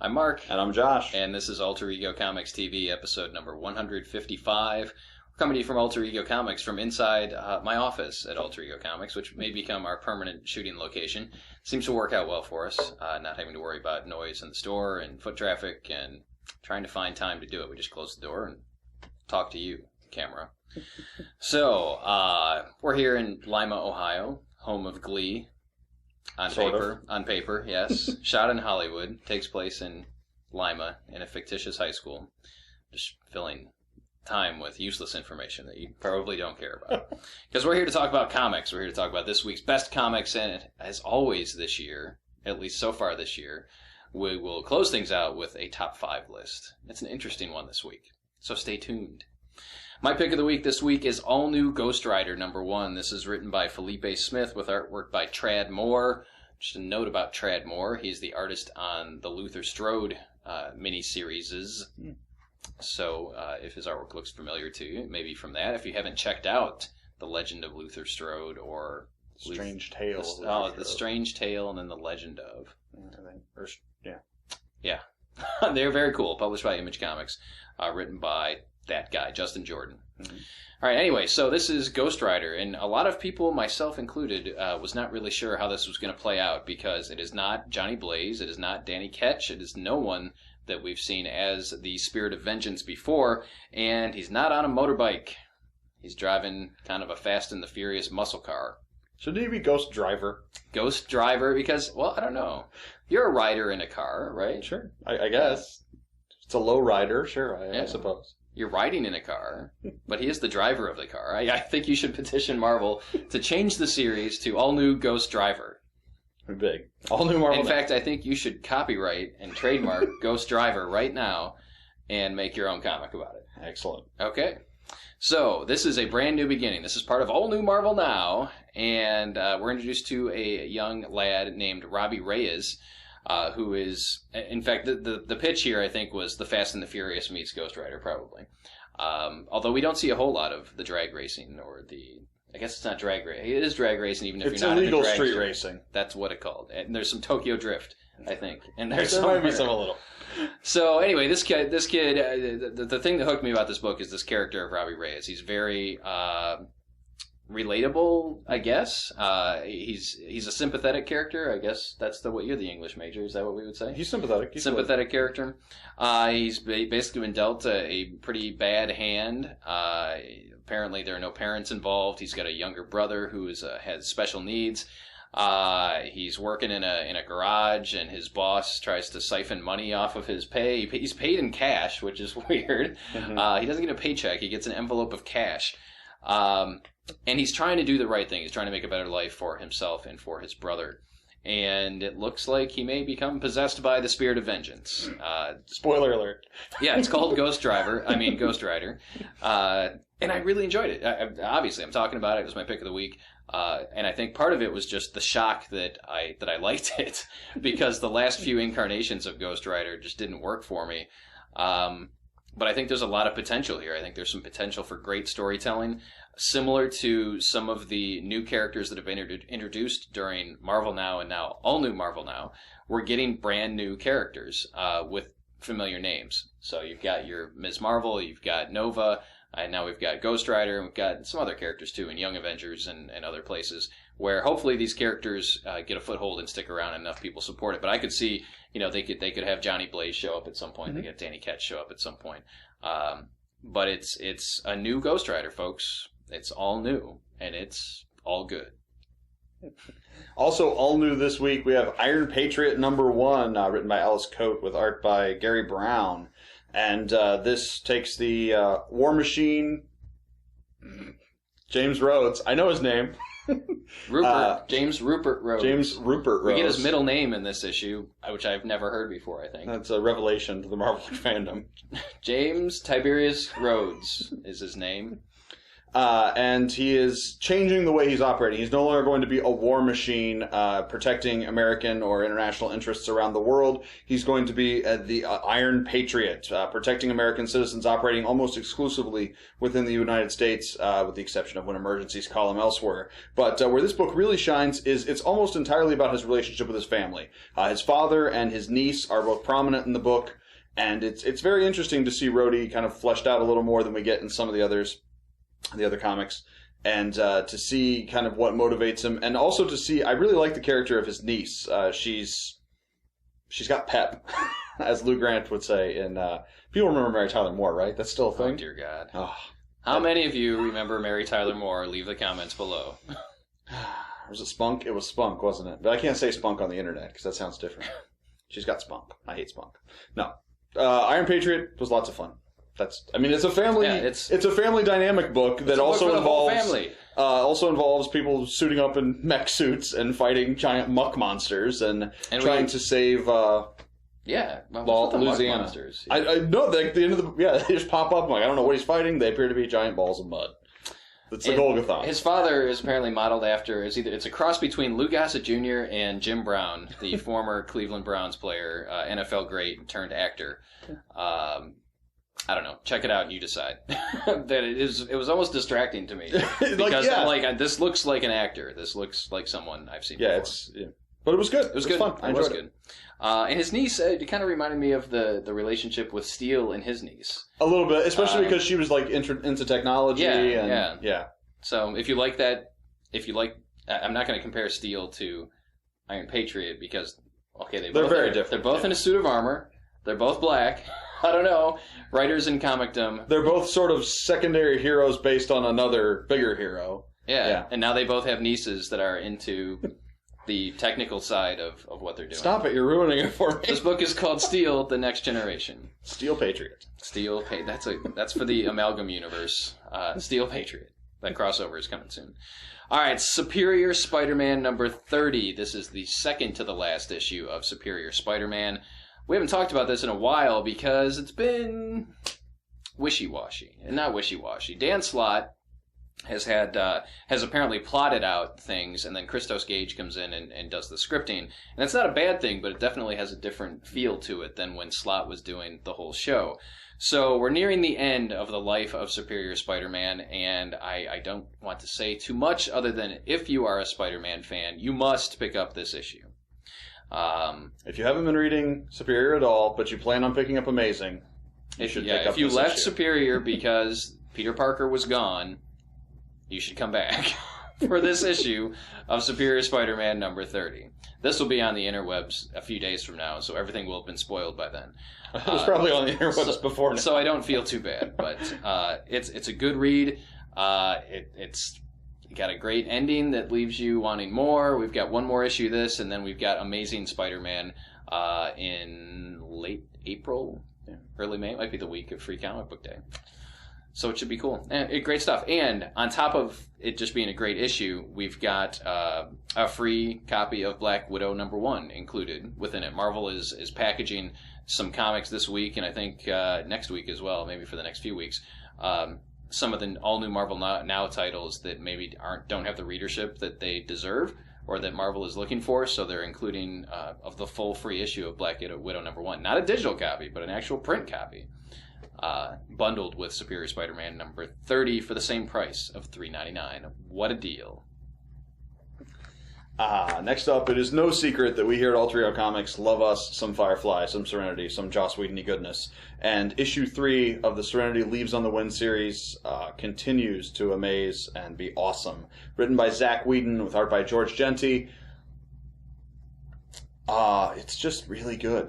I'm Mark. And I'm Josh. And this is Alter Ego Comics TV, episode number 155. We're coming to you from Alter Ego Comics, from inside my office at Alter Ego Comics, which may become our permanent shooting location. Seems to work out well for us, not having to worry about noise in the store and foot traffic and trying to find time to do it. We just close the door and talk to you, camera. So, we're here in Lima, Ohio, home of Glee. On paper, yes. Shot in Hollywood. Takes place in Lima, in a fictitious high school. Just filling time with useless information that you probably don't care about. Because we're here to talk about comics. We're here to talk about this week's best comics, and as always this year, at least so far this year, we will close things out with a top 5 list. It's an interesting one this week, so stay tuned. My pick of the week this week is All New Ghost Rider #1. This is written by Felipe Smith with artwork by Tradd Moore. Just a note about Tradd Moore. He's the artist on the Luther Strode miniseries. So if his artwork looks familiar to you, maybe from that. If you haven't checked out The Legend of Luther Strode or Strange Tale. The Strange Tale and then The Legend of. Yeah. Yeah. They're very cool. Published by Image Comics. Written by that guy, Justin Jordan. Mm-hmm. All right, anyway, so this is Ghost Rider, and a lot of people, myself included, was not really sure how this was going to play out, because it is not Johnny Blaze, it is not Danny Ketch, it is no one that we've seen as the Spirit of Vengeance before, and he's not on a motorbike. He's driving kind of a Fast and the Furious muscle car. Shouldn't he be Ghost Driver? Ghost Driver, because, well, I don't know. You're a rider in a car, right? Sure, I guess. It's a low rider, sure, I suppose. You're riding in a car, but he is the driver of the car. I think you should petition Marvel to change the series to All New Ghost Driver. Big. All New Marvel. In fact, I think you should copyright and trademark Ghost Driver right now and make your own comic about it. Excellent. Okay. So, this is a brand new beginning. This is part of All New Marvel Now, and we're introduced to a young lad named Robbie Reyes, who is, in fact, the pitch here, I think, was the Fast and the Furious meets Ghost Rider, probably. Although we don't see a whole lot of the drag racing, or I guess it's not drag racing. It is drag racing, even if you're not in the drag. It's illegal street racing. That's what it's called. And there's some Tokyo Drift, I think. And there might be some a little. So anyway, this kid, the thing that hooked me about this book is this character of Robbie Reyes. He's very relatable, I guess. He's a sympathetic character. I guess that's you're the English major. Is that what we would say? He's sympathetic. Sympathetic character. He's basically been dealt a pretty bad hand. Apparently, there are no parents involved. He's got a younger brother who has special needs. He's working in a garage, and his boss tries to siphon money off of his pay. He's paid in cash, which is weird. Mm-hmm. He doesn't get a paycheck. He gets an envelope of cash. And he's trying to do the right thing. He's trying to make a better life for himself and for his brother. And it looks like he may become possessed by the Spirit of Vengeance. Spoiler alert. Yeah, it's called Ghost Rider. And I really enjoyed it. Obviously, I'm talking about it. It was my pick of the week. And I think part of it was just the shock that I liked it, because the last few incarnations of Ghost Rider just didn't work for me. But I think there's a lot of potential here. I think there's some potential for great storytelling, similar to some of the new characters that have been introduced during Marvel Now and now All New Marvel Now. We're getting brand new characters with familiar names. So you've got your Ms. Marvel, you've got Nova, and now we've got Ghost Rider, and we've got some other characters too in Young Avengers and other places, where hopefully these characters get a foothold and stick around and enough people support it. But I could see, they could have Johnny Blaze show up at some point. Mm-hmm. They could have Danny Ketch show up at some point. But it's a new Ghost Rider, folks. It's all new, and it's all good. Also, all new this week, we have Iron Patriot #1, written by Alice Coate with art by Gary Brown. And this takes the War Machine, James Rhodes. I know his name. James Rupert Rhodes. James Rupert Rhodes. We get his middle name in this issue, which I've never heard before, I think. That's a revelation to the Marvel fandom. James Tiberius Rhodes is his name. and he is changing the way he's operating. He's no longer going to be a war machine protecting American or international interests around the world. He's going to be the Iron Patriot, protecting American citizens operating almost exclusively within the United States, with the exception of when emergencies call him elsewhere. But where this book really shines is it's almost entirely about his relationship with his family. His father and his niece are both prominent in the book, and it's very interesting to see Rhodey kind of fleshed out a little more than we get in some of the other comics, and to see kind of what motivates him, and also to see, I really like the character of his niece. She's got pep, as Lou Grant would say. And people remember Mary Tyler Moore, right? That's still a thing. Oh dear God! Oh, How many of you remember Mary Tyler Moore? Leave the comments below. Was it Spunk? It was Spunk, wasn't it? But I can't say Spunk on the internet because that sounds different. She's got spunk. I hate spunk. No, Iron Patriot was lots of fun. It's a family. Yeah, it's a family dynamic book that also involves people suiting up in mech suits and fighting giant muck monsters and trying to save. Louisiana. Monsters? Yeah. I know. At the end of they just pop up. I'm like, I don't know what he's fighting. They appear to be giant balls of mud. It's the Golgotha. His father is apparently modeled after it's a cross between Lou Gossett Jr. and Jim Brown, the former Cleveland Browns player, NFL great turned actor. I don't know. Check it out and you decide. That it was almost distracting to me because I'm like, this looks like an actor. This looks like someone I've seen before. But it was good. It was good. Fun. I enjoyed it. And his niece, it kind of reminded me of the relationship with Steele and his niece. A little bit, especially because she was like into technology. Yeah. So if you like that, I'm not going to compare Steele to Iron Patriot because they're very different. They're both in a suit of armor. They're both black. I don't know. Writers in comicdom. They're both sort of secondary heroes based on another bigger hero. Yeah. And now they both have nieces that are into the technical side of what they're doing. Stop it. You're ruining it for me. This book is called Steel, The Next Generation. Steel Patriot. That's for the Amalgam universe. Steel Patriot. That crossover is coming soon. All right, Superior Spider-Man number 30. This is the second to the last issue of Superior Spider-Man. We haven't talked about this in a while because it's been wishy-washy. And not wishy-washy. Dan Slott has apparently plotted out things, and then Christos Gage comes in and does the scripting. And that's not a bad thing, but it definitely has a different feel to it than when Slott was doing the whole show. So we're nearing the end of the life of Superior Spider-Man, and I don't want to say too much other than if you are a Spider-Man fan, you must pick up this issue. If you haven't been reading Superior at all, but you plan on picking up Amazing, you should pick up this issue. If you left Superior because Peter Parker was gone, you should come back for this issue of Superior Spider-Man number 30. This will be on the interwebs a few days from now, so everything will have been spoiled by then. It was probably on the interwebs before now. So I don't feel too bad, but it's a good read. It's got a great ending that leaves you wanting more. We've got one more issue of this, and then we've got Amazing Spider-Man in late April, early May. It might be the week of Free Comic Book Day. So it should be cool. Great stuff. And on top of it just being a great issue, we've got a free copy of Black Widow number 1 included within it. Marvel is packaging some comics this week, and I think next week as well, maybe for the next few weeks. Some of the all-new Marvel Now titles that maybe don't have the readership that they deserve or that Marvel is looking for, so they're including of the full free issue of Black Widow number 1. Not a digital copy, but an actual print copy. Bundled with Superior Spider-Man number 30 for the same price of $3.99. What a deal. Next up, it is no secret that we here at Alter Ego Comics love us some Firefly, some Serenity, some Joss Whedon-y goodness. And issue 3 of the Serenity Leaves on the Wind series continues to amaze and be awesome. Written by Zach Whedon with art by George Genti. It's just really good.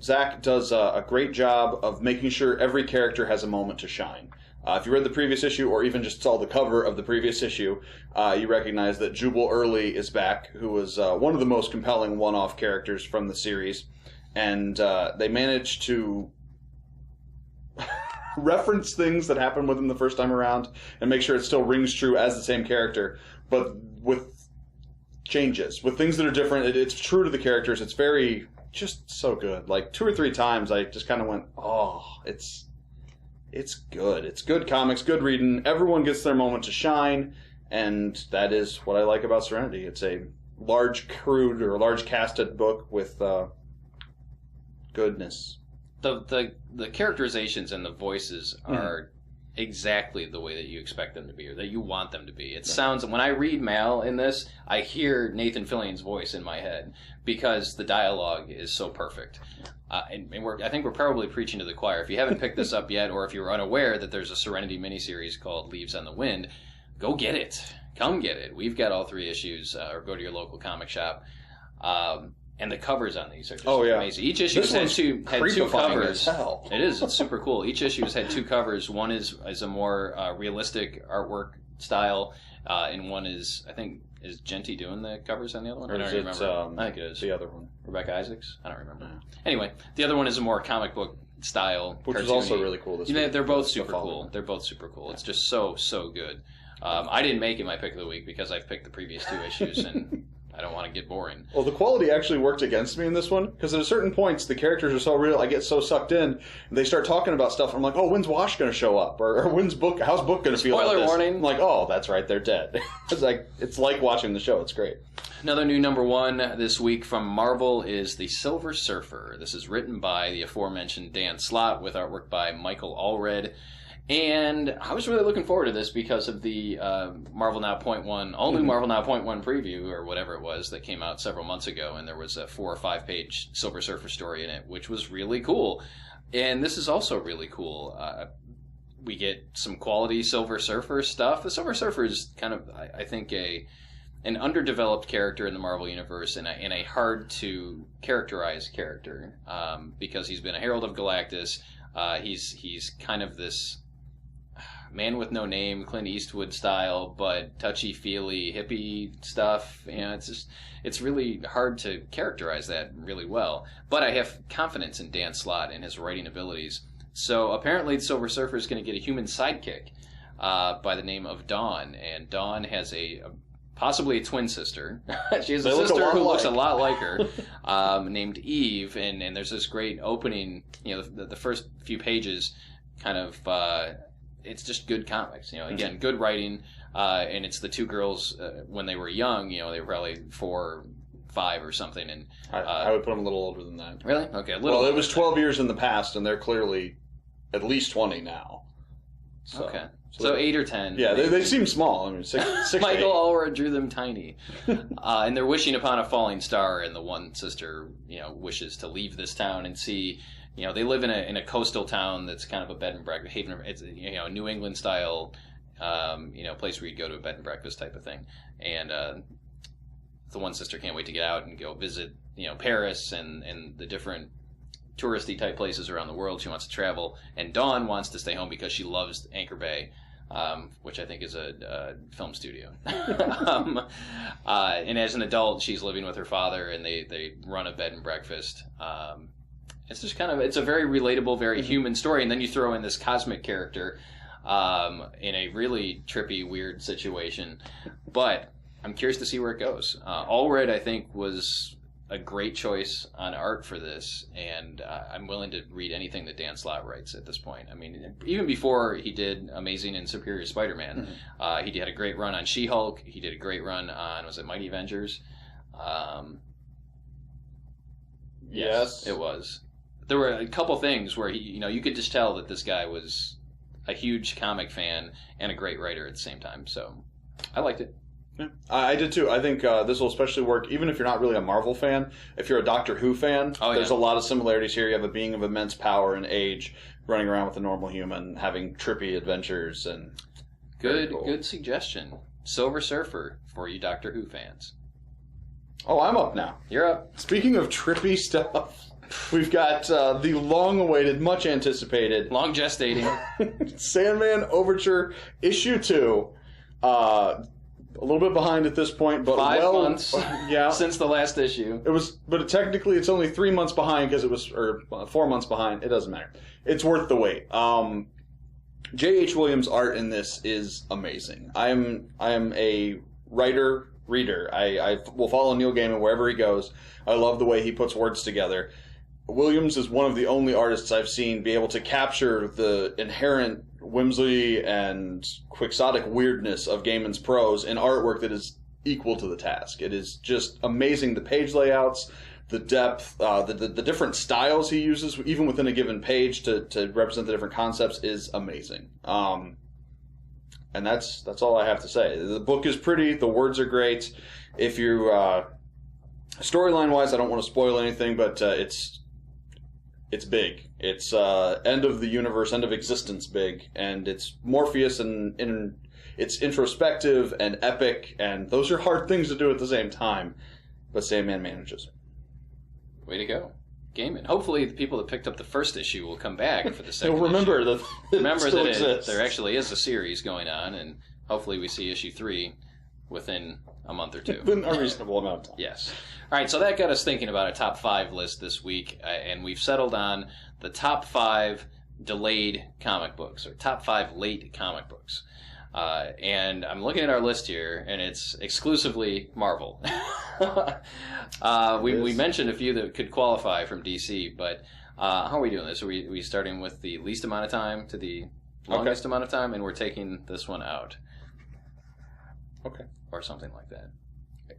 Zach does a great job of making sure every character has a moment to shine. If you read the previous issue, or even just saw the cover of the previous issue, you recognize that Jubal Early is back, who was one of the most compelling one-off characters from the series. And they managed to reference things that happened with him the first time around and make sure it still rings true as the same character, but with changes, with things that are different. It's true to the characters. It's very, just so good. Like 2 or 3 times I just kind of went, oh, it's It's good. It's good comics, good reading. Everyone gets their moment to shine, and that is what I like about Serenity. It's a large crewed or large casted book with goodness. The characterizations and the voices are exactly the way that you expect them to be, or that you want them to be. It sounds, when I read Mal in this, I hear Nathan Fillion's voice in my head because the dialogue is so perfect. And I think we're probably preaching to the choir. If you haven't picked this up yet, or if you're unaware that there's a Serenity miniseries called Leaves on the Wind, go get it. Come get it. We've got all 3 issues, or go to your local comic shop. And the covers on these are just amazing. Each issue had two covers. It is. It's super cool. Each issue has had 2 covers. One is a more realistic artwork style, and one is, I think, is Genty doing the covers on the other one? Or I don't remember. I think it is. The other one. Rebecca Isaacs? I don't remember. Yeah. Anyway, the other one is a more comic book style. Which is also really cool. They're both super cool. They're both super cool. It's just so good. I didn't make it my pick of the week because I've picked the previous 2 issues, and I don't want to get boring. Well, the quality actually worked against me in this one, because at certain points, the characters are so real, I get so sucked in, and they start talking about stuff, and I'm like, oh, when's Wash going to show up? Or how's Book going to feel about this? Spoiler warning. I'm like, oh, that's right, they're dead. It's like watching the show. It's great. Another new #1 this week from Marvel is The Silver Surfer. This is written by the aforementioned Dan Slott with artwork by Michael Allred. And I was really looking forward to this because of the Marvel Now .1, all new Marvel Now .1 preview, or whatever it was, that came out several months ago, and there was a 4 or 5 page Silver Surfer story in it, which was really cool. And this is also really cool. We get some quality Silver Surfer stuff. The Silver Surfer is kind of, I think, an underdeveloped character in the Marvel Universe, and a hard to characterize character, because he's been a Herald of Galactus. He's kind of this man with no name, Clint Eastwood style, but touchy-feely hippie stuff. It's really hard to characterize that really well. But I have confidence in Dan Slott and his writing abilities. So apparently the Silver Surfer is going to get a human sidekick by the name of Dawn. And Dawn has possibly a twin sister. She has a sister who looks a lot like her, named Eve. And there's this great opening, the first few pages kind of... it's just good comics, again, good writing, and it's the 2 girls when they were young, they were probably 4, 5 or something, and I would put them a little older than that. Really? Okay, Well, it was 12 years in the past, and they're clearly at least 20 now. So, okay. So 8 or 10. Yeah, they seem small. I mean, 6 Michael Allred drew them tiny. And they're wishing upon a falling star, and the one sister, wishes to leave this town and see... they live in a coastal town that's kind of a bed and breakfast haven. It's a New England style, place where you go to a bed and breakfast type of thing. And the one sister can't wait to get out and go visit, Paris and the different touristy type places around the world. She wants to travel, and Dawn wants to stay home because she loves Anchor Bay, which I think is a film studio. And as an adult, she's living with her father, and they run a bed and breakfast. It's just it's a very relatable, very human story. And then you throw in this cosmic character in a really trippy, weird situation. But I'm curious to see where it goes. Allred, I think, was a great choice on art for this. And I'm willing to read anything that Dan Slott writes at this point. I mean, even before he did Amazing and Superior Spider-Man, he had a great run on She-Hulk. He did a great run on, was it Mighty Avengers? Yes, it was. There were a couple things where you could just tell that this guy was a huge comic fan and a great writer at the same time. So I liked it. Yeah, I did too. I think this will especially work even if you're not really a Marvel fan. If you're a Doctor Who fan, there's a lot of similarities here. You have a being of immense power and age running around with a normal human, having trippy adventures, and good suggestion. Silver Surfer for you Doctor Who fans. Oh, I'm up now. You're up. Speaking of trippy stuff, we've got the long-awaited, much-anticipated... long gestating. Sandman Overture Issue 2. A little bit behind at this point, but 5 months since the last issue. But technically it's only 3 months behind because it was... or 4 months behind. It doesn't matter. It's worth the wait. J.H. Williams' art in this is amazing. I am a reader. I will follow Neil Gaiman wherever he goes. I love the way he puts words together. Williams is one of the only artists I've seen be able to capture the inherent whimsy and quixotic weirdness of Gaiman's prose in artwork that is equal to the task. It is just amazing. The page layouts, the depth, the different styles he uses, even within a given page to represent the different concepts, is amazing. And that's all I have to say. The book is pretty. The words are great. If you storyline-wise, I don't want to spoil anything, but it's big. It's end of the universe, end of existence big, and it's Morpheus and it's introspective and epic, and those are hard things to do at the same time. But Sandman manages. Way to go, Gaiman. Hopefully, the people that picked up the first issue will come back for the second. Remember issue. that there actually is a series going on, and hopefully, we see issue 3 within a month or two. Within a reasonable amount of time. Yes. All right, so that got us thinking about a top 5 list this week, and we've settled on the top 5 delayed comic books, or top 5 late comic books. And I'm looking at our list here, and it's exclusively Marvel. We mentioned a few that could qualify from DC, but how are we doing this? Are we starting with the least amount of time to the longest amount of time, and we're taking this one out? Okay. Or something like that.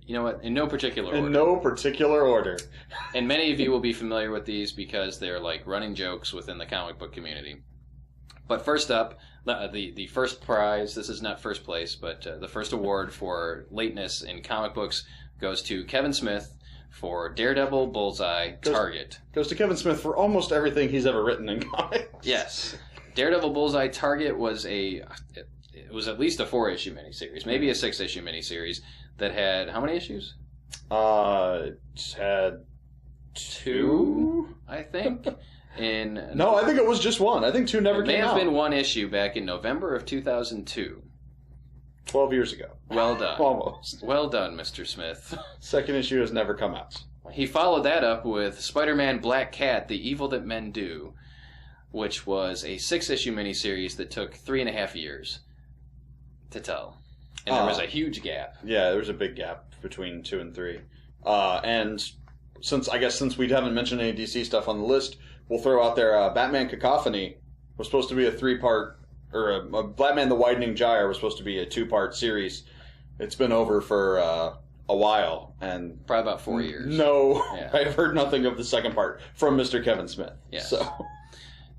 You know what? In no particular order. In no particular order. And many of you will be familiar with these because they're like running jokes within the comic book community. But first up, the first prize, this is not first place, but the first award for lateness in comic books goes to Kevin Smith for Daredevil, Bullseye, Target. Goes to Kevin Smith for almost everything he's ever written in comics. Yes. Daredevil, Bullseye, Target was it was at least a 4-issue miniseries, maybe a 6-issue miniseries that had how many issues? It had 2, I think. No, I think it was just 1. I think 2 never came out. It may have been 1 issue back in November of 2002. 12 years ago. Well done. Almost. Well done, Mr. Smith. Second issue has never come out. He followed that up with Spider-Man Black Cat, The Evil That Men Do, which was a 6-issue miniseries that took 3.5 years to tell. And there was a huge gap. Yeah, there was a big gap between 2 and 3. And since we haven't mentioned any DC stuff on the list, we'll throw out there Batman Cacophony was supposed to be a 3-part, or Batman the Widening Gyre was supposed to be a 2-part series. It's been over for a while, and probably about 4 years. No, yeah. I've heard nothing of the second part from Mr. Kevin Smith. Yes. So.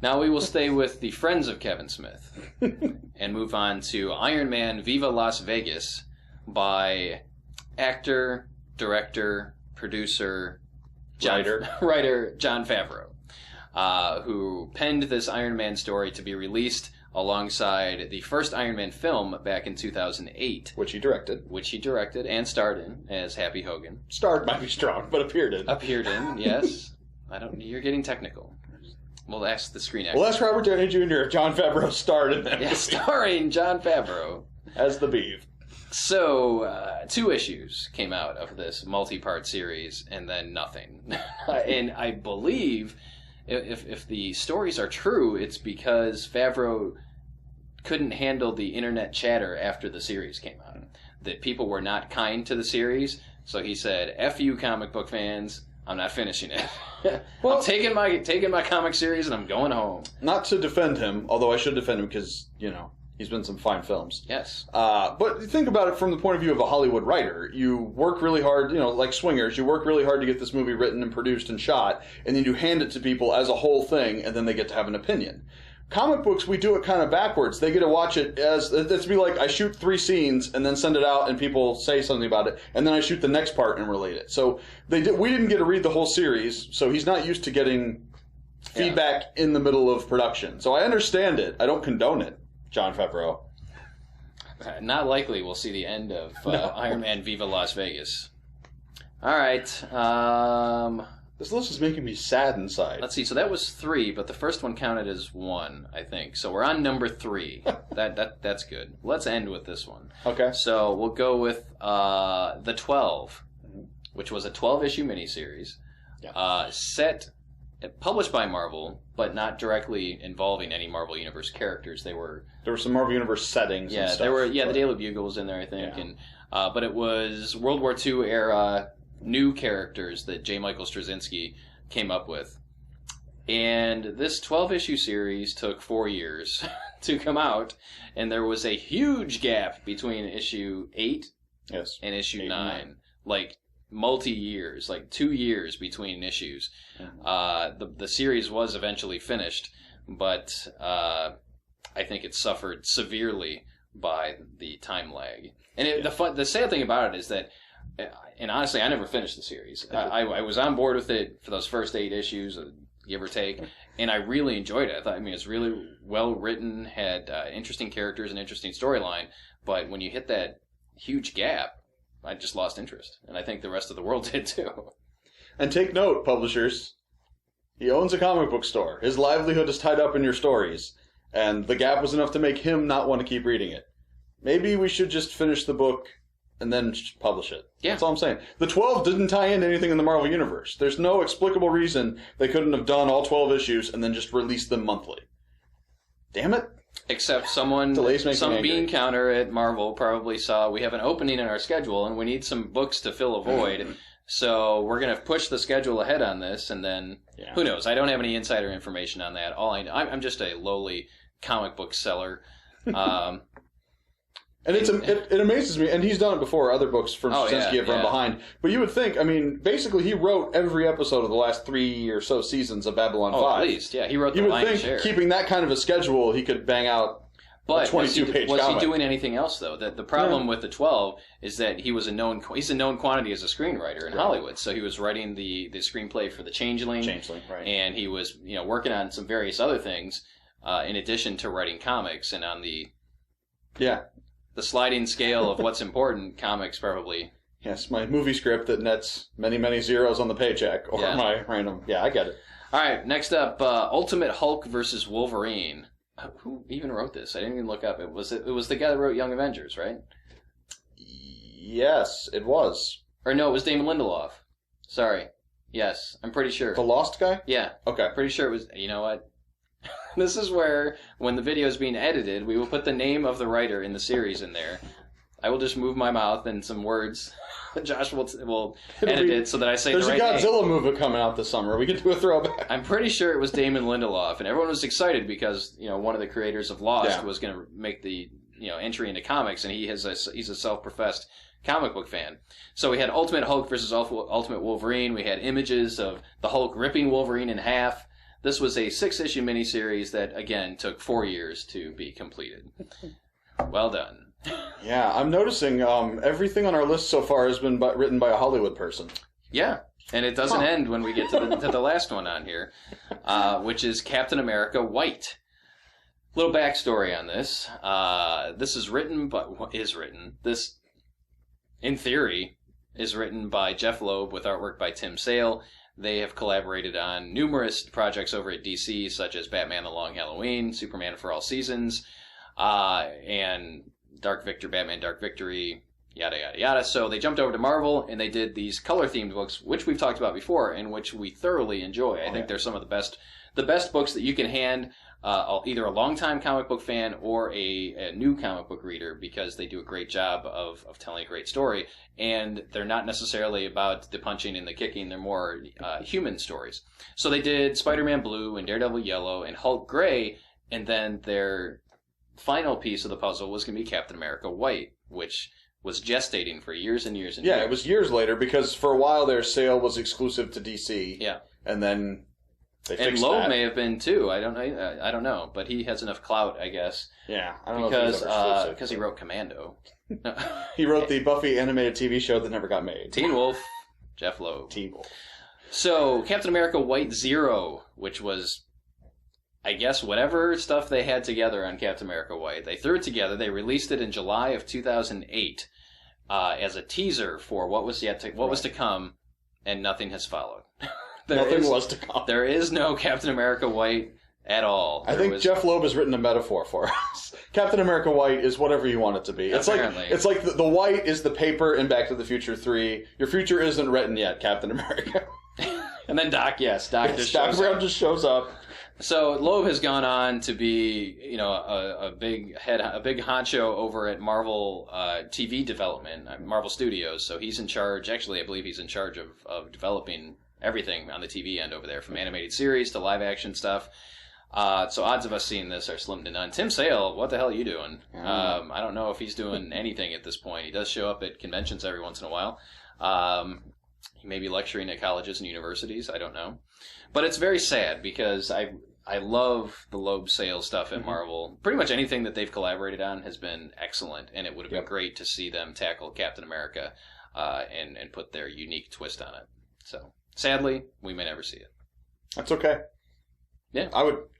Now we will stay with the friends of Kevin Smith and move on to Iron Man Viva Las Vegas by actor, director, producer, writer Jon Favreau, who penned this Iron Man story to be released alongside the first Iron Man film back in 2008. Which he directed. And starred in as Happy Hogan. Starred might be strong, but appeared in. Appeared in, yes. You're getting technical. We'll ask the screen actor. Well, ask Robert Downey Jr. if Jon Favreau starred in that movie. Starring Jon Favreau. As the Beeve. So, 2 issues came out of this multi-part series, and then nothing. And I believe, if the stories are true, it's because Favreau couldn't handle the internet chatter after the series came out. That people were not kind to the series, so he said, F you comic book fans, I'm not finishing it. Well, I'm taking my comic series and I'm going home. Not to defend him, although I should defend him because, he's been in some fine films. Yes. But think about it from the point of view of a Hollywood writer. You work really hard, like Swingers, you work really hard to get this movie written and produced and shot, and then you hand it to people as a whole thing, and then they get to have an opinion. Comic books, we do it kind of backwards. They get to watch it as, it's be like, I shoot 3 scenes and then send it out and people say something about it, and then I shoot the next part and relate it. So we didn't get to read the whole series, so he's not used to getting feedback in the middle of production. So I understand it. I don't condone it, Jon Favreau. Not likely we'll see the end of Iron Man Viva Las Vegas. All right. This list is making me sad inside. Let's see. So that was 3, but the first one counted as 1, I think. So we're on number 3. That's good. Let's end with this one. Okay. So we'll go with The 12, which was a 12-issue miniseries, published by Marvel, but not directly involving any Marvel Universe characters. There were some Marvel Universe settings. Yeah, and stuff. The Daily Bugle was in there, I think, and but it was World War II era new characters that J. Michael Straczynski came up with And this 12-issue series took 4 years to come out, and there was a huge gap between issue 8 and issue 9. Like, multi-years, like 2 years between issues. The series was eventually finished, but I think it suffered severely by the time lag. And the sad thing about it is that, and honestly, I never finished the series. I was on board with it for those first 8 issues, give or take, and I really enjoyed it. I mean, it's really well written, had interesting characters, and interesting storyline, but when you hit that huge gap, I just lost interest, and I think the rest of the world did too. And take note, publishers, he owns a comic book store. His livelihood is tied up in your stories, and the gap was enough to make him not want to keep reading it. Maybe we should just finish the book and then publish it. Yeah. That's all I'm saying. The 12 didn't tie into anything in the Marvel Universe. There's no explicable reason they couldn't have done all 12 issues and then just released them monthly. Damn it. Except some bean counter at Marvel probably saw we have an opening in our schedule and we need some books to fill a void. So we're going to push the schedule ahead on this, and then who knows? I don't have any insider information on that. I'm just a lowly comic book seller. And it amazes me, and he's done it before. Other books from Straczynski have run behind. But you would think, I mean, basically he wrote every episode of the last 3 or so seasons of Babylon 5. At least, yeah. He wrote the lion's share. Keeping that kind of a schedule, he could bang out a 22-page comic. Was he doing anything else, though? The problem with the 12 is that he's a known quantity as a screenwriter in Hollywood. So he was writing the screenplay for The Changeling. Right. And he was working on some various other things in addition to writing comics. And on the sliding scale of what's important, comics probably. Yes, my movie script that nets many, many zeros on the paycheck, or my random. Yeah, I get it. All right, next up, Ultimate Hulk versus Wolverine. Who even wrote this? I didn't even look up. It was the guy that wrote Young Avengers, right? Yes, it was. Or no, it was Damon Lindelof. Sorry. Yes, I'm pretty sure. The Lost guy? Yeah. Okay. Pretty sure it was. You know what? This is where, when the video is being edited, we will put the name of the writer in the series in there. I will just move my mouth and some words. Josh will edit it so that I say the right name. There's a Godzilla movie coming out this summer. We could do a throwback. I'm pretty sure it was Damon Lindelof, and everyone was excited because one of the creators of Lost was going to make the entry into comics, and he's a self-professed comic book fan. So we had Ultimate Hulk versus Ultimate Wolverine. We had images of the Hulk ripping Wolverine in half. This was a 6-issue miniseries that, again, took 4 years to be completed. Well done. Yeah, I'm noticing everything on our list so far has been written by a Hollywood person. Yeah, and it doesn't end when we get to the last one on here, which is Captain America White. Little backstory on this. This is written, This, in theory, is written by Jeff Loeb with artwork by Tim Sale. They have collaborated on numerous projects over at DC, such as Batman: The Long Halloween, Superman for All Seasons, and Batman Dark Victory, yada, yada, yada. So they jumped over to Marvel, and they did these color-themed books, which we've talked about before, and which we thoroughly enjoy. I think they're some of the best books that you can hand either a longtime comic book fan or a new comic book reader, because they do a great job of telling a great story, and they're not necessarily about the punching and the kicking. They're more human stories. So they did Spider-Man Blue and Daredevil Yellow and Hulk Gray, and then their final piece of the puzzle was going to be Captain America White, which was gestating for years and years and years. Yeah, it was years later, because for a while their sale was exclusive to DC. Yeah. And then they fixed that. And Loeb may have been too. I don't know, but he has enough clout, I guess. Yeah, I don't know if he's ever because he wrote Commando. He wrote the Buffy animated TV show that never got made. Teen Wolf, Jeff Loeb. Teen Wolf. So Captain America White Zero, which was, I guess, whatever stuff they had together on Captain America White. They threw it together. They released it in July of 2008 as a teaser for what was to come, and nothing has followed. Nothing was to come. There is no Captain America White at all. I think Jeff Loeb has written a metaphor for us. Captain America White is whatever you want it to be. It's like the white is the paper in Back to the Future 3. Your future isn't written yet, Captain America. And then Doc Brown just shows up. So Loeb has gone on to be, a big honcho over at Marvel TV development, Marvel Studios. So he's in charge. Actually, I believe he's in charge of developing everything on the TV end over there, from animated series to live action stuff. So odds of us seeing this are slim to none. Tim Sale, what the hell are you doing? I don't know if he's doing anything at this point. He does show up at conventions every once in a while. He may be lecturing at colleges and universities. I don't know. But it's very sad because I love the Loeb Sale stuff at Marvel. Pretty much anything that they've collaborated on has been excellent, and it would have been great to see them tackle Captain America and put their unique twist on it. So, sadly, we may never see it. That's okay. Yeah.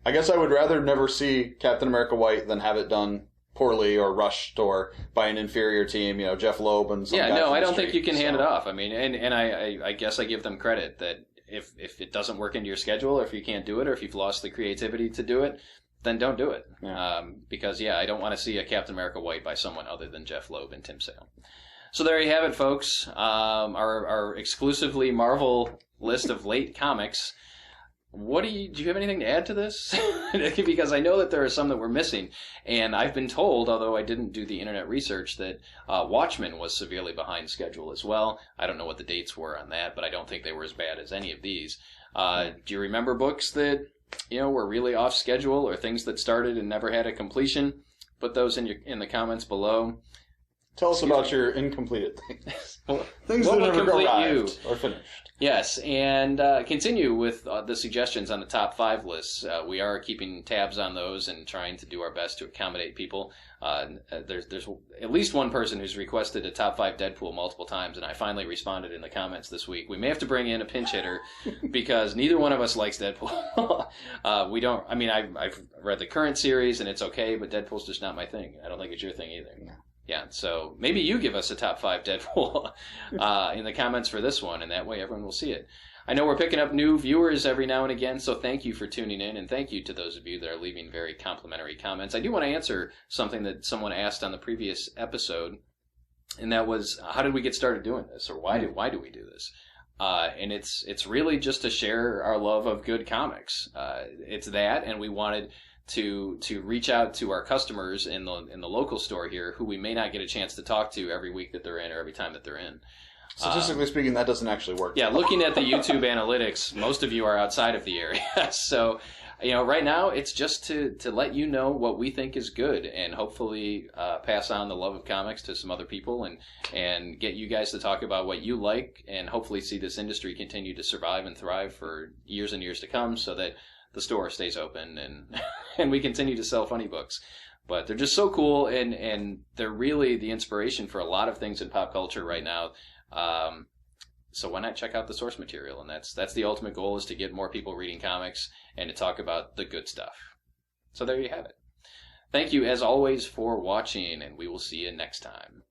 I guess I would rather never see Captain America White than have it done poorly or rushed or by an inferior team, Jeff Loeb and some guy from I the don't street, think you can hand it off. I mean, and I guess I give them credit that if it doesn't work into your schedule, or if you can't do it, or if you've lost the creativity to do it, then don't do it. Yeah. Because, I don't want to see a Captain America White by someone other than Jeff Loeb and Tim Sale. So there you have it, folks. Our exclusively Marvel list of late comics. Do you have anything to add to this? Because I know that there are some that we're missing. And I've been told, although I didn't do the internet research, that Watchmen was severely behind schedule as well. I don't know what the dates were on that, but I don't think they were as bad as any of these. Do you remember books that, were really off schedule, or things that started and never had a completion? Put those in the comments below. Tell us about your incompleted things. Things What that will never complete arrived you? or finished. Yes, and continue with the suggestions on the top 5 lists. We are keeping tabs on those and trying to do our best to accommodate people. There's at least one person who's requested a top 5 Deadpool multiple times, and I finally responded in the comments this week. We may have to bring in a pinch hitter because neither one of us likes Deadpool. We don't. I mean, I've read the current series and it's okay, but Deadpool's just not my thing. I don't think it's your thing either. No. Yeah, so maybe you give us a top 5 Deadpool in the comments for this one, and that way everyone will see it. I know we're picking up new viewers every now and again, so thank you for tuning in, and thank you to those of you that are leaving very complimentary comments. I do want to answer something that someone asked on the previous episode, and that was, how did we get started doing this, or why do we do this? And it's really just to share our love of good comics. It's that, and we wanted to reach out to our customers in the local store here, who we may not get a chance to talk to every week that they're in or every time that they're in. Statistically speaking, that doesn't actually work. Yeah, looking at the YouTube analytics, most of you are outside of the area. So, right now it's just to let you know what we think is good, and hopefully pass on the love of comics to some other people, and get you guys to talk about what you like, and hopefully see this industry continue to survive and thrive for years and years to come, so that the store stays open and we continue to sell funny books. But they're just so cool, and they're really the inspiration for a lot of things in pop culture right now. So why not check out the source material? And that's the ultimate goal, is to get more people reading comics and to talk about the good stuff. So there you have it. Thank you, as always, for watching, and we will see you next time.